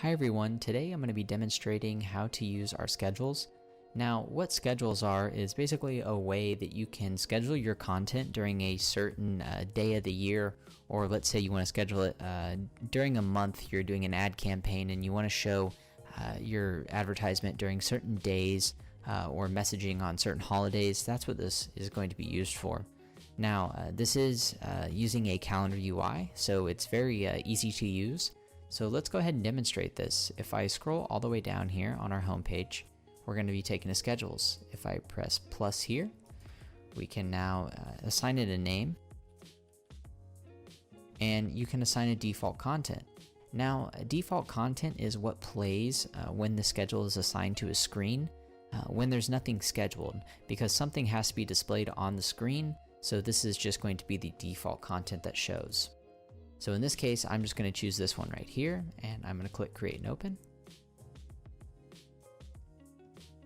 Hi everyone, today I'm going to be demonstrating how to use our schedules. Now, what schedules are is basically a way that you can schedule your content during a certain day of the year, or let's say you want to schedule it during a month. You're doing an ad campaign and you want to show your advertisement during certain days or messaging on certain holidays. That's what this is going to be used for. Now, this is using a calendar UI, so it's very easy to use. So let's go ahead and demonstrate this. If I scroll all the way down here on our home page, we're going to be taken to schedules. If I press plus here, we can now assign it a name, and you can assign a default content. Now, default content is what plays when the schedule is assigned to a screen when there's nothing scheduled, because something has to be displayed on the screen. So this is just going to be the default content that shows. So in this case, I'm just going to choose this one right here, and I'm going to click Create and Open.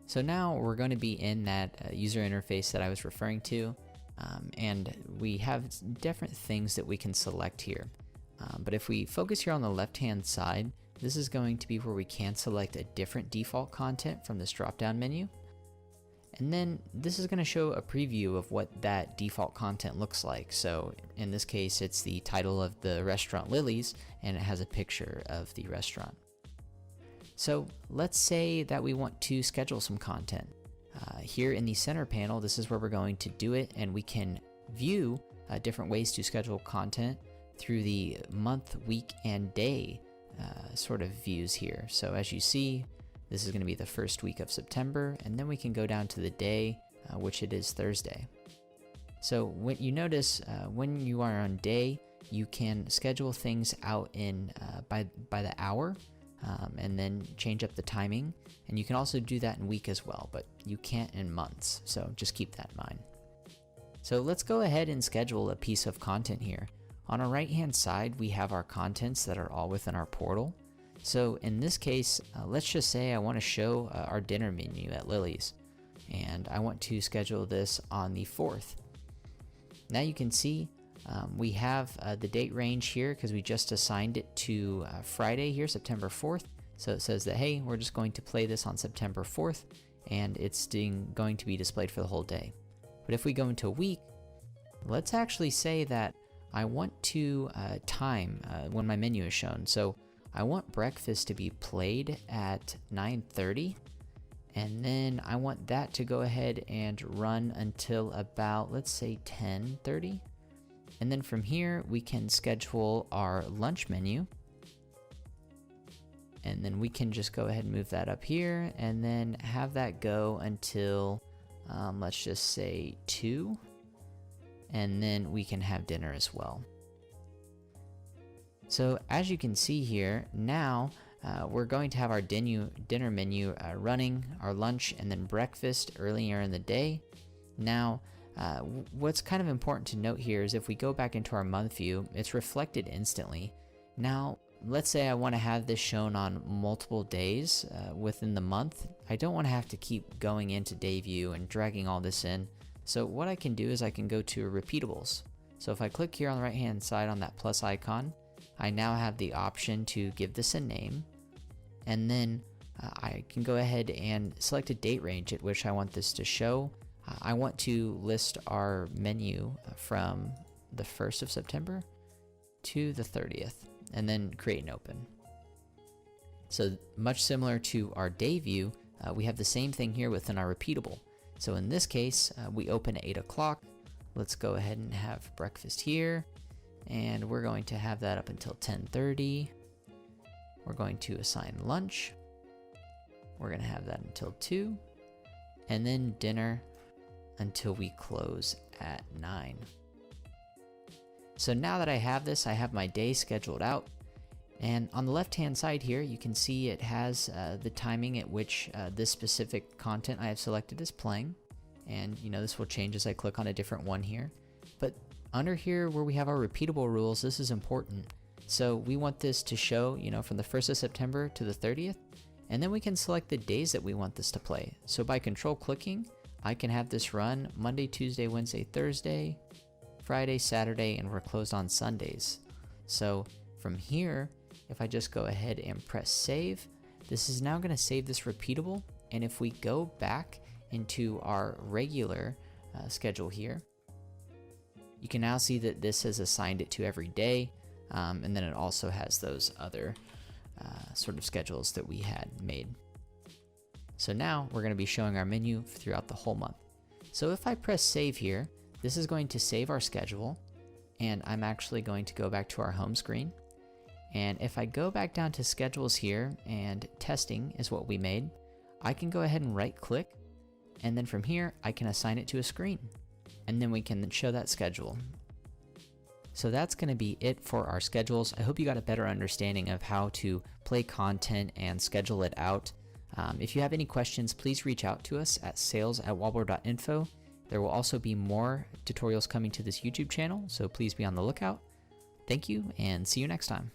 So now we're going to be in that user interface that I was referring to, and we have different things that we can select here. But if we focus here on the left-hand side, this is going to be where we can select a different default content from this drop-down menu. And then this is going to show a preview of what that default content looks like. So in this case, it's the title of the restaurant Lily's, and it has a picture of the restaurant. So let's say that we want to schedule some content. Here in the center panel, this is where we're going to do it, and we can view different ways to schedule content through the month, week, and day sort of views here. So as you see, this is going to be the first week of September, and then we can go down to the day, which it is Thursday. So when you notice, when you are on day, you can schedule things out in by the hour, and then change up the timing. And you can also do that in week as well, but you can't in months. So just keep that in mind. So let's go ahead and schedule a piece of content here. On our right-hand side, we have our contents that are all within our portal. So in this case, let's just say I want to show our dinner menu at Lily's, and I want to schedule this on the 4th. Now you can see we have the date range here because we just assigned it to Friday here, September 4th. So it says that, hey, we're just going to play this on September 4th, and it's going to be displayed for the whole day. But if we go into a week, let's actually say that I want to time when my menu is shown. So I want breakfast to be played at 9:30, and then I want that to go ahead and run until about, let's say, 10:30. And then from here, we can schedule our lunch menu. And then we can just go ahead and move that up here and then have that go until, let's just say 2. And then we can have dinner as well. So as you can see here, now we're going to have our dinner menu running, our lunch, and then breakfast earlier in the day. Now, what's kind of important to note here is if we go back into our month view, it's reflected instantly. Now, let's say I want to have this shown on multiple days within the month. I don't want to have to keep going into day view and dragging all this in. So what I can do is I can go to Repeatables. So if I click here on the right-hand side on that plus icon, I now have the option to give this a name, and then I can go ahead and select a date range at which I want this to show. I want to list our menu from the 1st of September to the 30th, and then create and open. So much similar to our day view, we have the same thing here within our repeatable. So in this case, we open at 8 o'clock. Let's go ahead and have breakfast here. And we're going to have that up until 10:30. We're going to assign lunch. We're going to have that until 2. And then dinner until we close at 9. So now that I have this, I have my day scheduled out. And on the left-hand side here, you can see it has the timing at which this specific content I have selected is playing. And this will change as I click on a different one here. But under here where we have our repeatable rules, this is important. So we want this to show, from the 1st of September to the 30th, and then we can select the days that we want this to play. So by control clicking, I can have this run Monday, Tuesday, Wednesday, Thursday, Friday, Saturday, and we're closed on Sundays. So from here, if I just go ahead and press save, this is now going to save this repeatable. And if we go back into our regular schedule here, you can now see that this has assigned it to every day. And then it also has those other sort of schedules that we had made. So now we're going to be showing our menu throughout the whole month. So if I press save here, this is going to save our schedule, and I'm actually going to go back to our home screen. And if I go back down to schedules here, and testing is what we made, I can go ahead and right click, and then from here I can assign it to a screen, and then we can show that schedule. So that's going to be it for our schedules. I hope you got a better understanding of how to play content and schedule it out. If you have any questions, please reach out to us at sales@wallboard.info. There will also be more tutorials coming to this YouTube channel, so please be on the lookout. Thank you, and see you next time.